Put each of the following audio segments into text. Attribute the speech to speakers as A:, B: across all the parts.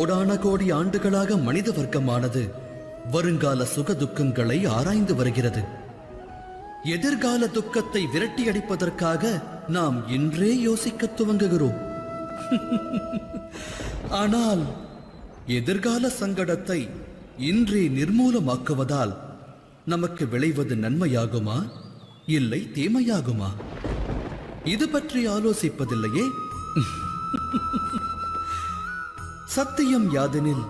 A: கோடான கோடி ஆண்டுகளாக மனித வர்க்கமானது வருங்கால சுக துக்கங்களை ஆராய்ந்து வருகிறது. எதிர்கால துக்கத்தை விரட்டி அடிப்பதற்காக நாம் இன்றே யோசிக்க துவங்குகிறோம். ஆனால் எதிர்கால சங்கடத்தை இன்றே நிர்மூலமாக்குவதால் நமக்கு விளைவது நன்மையாகுமா இல்லை தீமையாகுமா? இது பற்றி ஆலோசிப்பதில்லையே. சத்தியம் யாதெனில்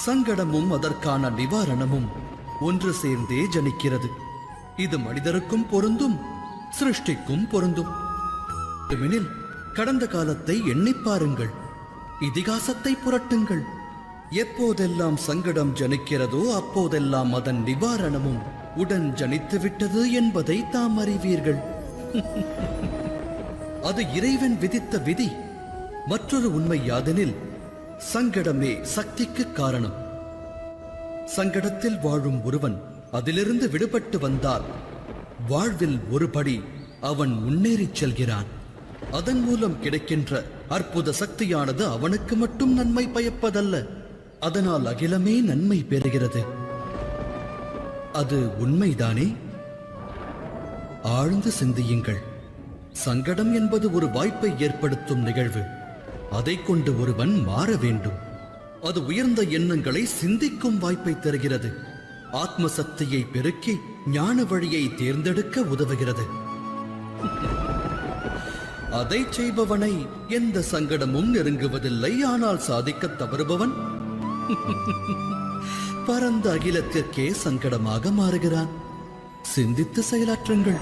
A: சங்கடமும் அதற்கான நிவாரணமும் ஒன்று சேர்ந்தே ஜனிக்கிறது. இது மனிதருக்கும் பொருந்தும், சிருஷ்டிக்கும் பொருந்தும். எனில் கடந்த காலத்தை எண்ணிப் பாருங்கள், இதிகாசத்தை புரட்டுங்கள். எப்போதெல்லாம் சங்கடம் ஜனிக்கிறதோ அப்போதெல்லாம் அதன் நிவாரணமும் உடன் ஜனித்து விட்டது என்பதை தாம் அறிவீர்கள். அது இறைவன் விதித்த விதி. மற்றொரு உண்மை யாதெனில் சங்கடமே சக்திக்கு காரணம். சங்கடத்தில் வாழும் ஒருவன் அதிலிருந்து விடுபட்டு வந்தால் வாழ்வில் ஒருபடி அவன் முன்னேறிச் செல்கிறான். அதன் மூலம் கிடைக்கின்ற அற்புத சக்தியானது அவனுக்கு மட்டும் நன்மை பயப்பதல்ல, அதனால் அகிலமே நன்மை பெறுகிறது. அது உண்மைதானே? ஆழ்ந்து சிந்தியுங்கள். சங்கடம் என்பது ஒரு வாய்ப்பை ஏற்படுத்தும் நிகழ்வு. அதை கொண்டு ஒருவன் மாற வேண்டும். அது உயர்ந்த எண்ணங்களை சிந்திக்கும் வாய்ப்பை தருகிறது. ஆத்ம சக்தியை பெருக்கி ஞான வழியை தேர்ந்தெடுக்க உதவுகிறது. அதை செய்பவனை எந்த சங்கடமும் நெருங்குவதில்லை. ஆனால் சாதிக்க தவறுபவன் பரந்த அகிலத்திற்கே சங்கடமாக மாறுகிறான். சிந்தித்து செயலாற்றுங்கள்.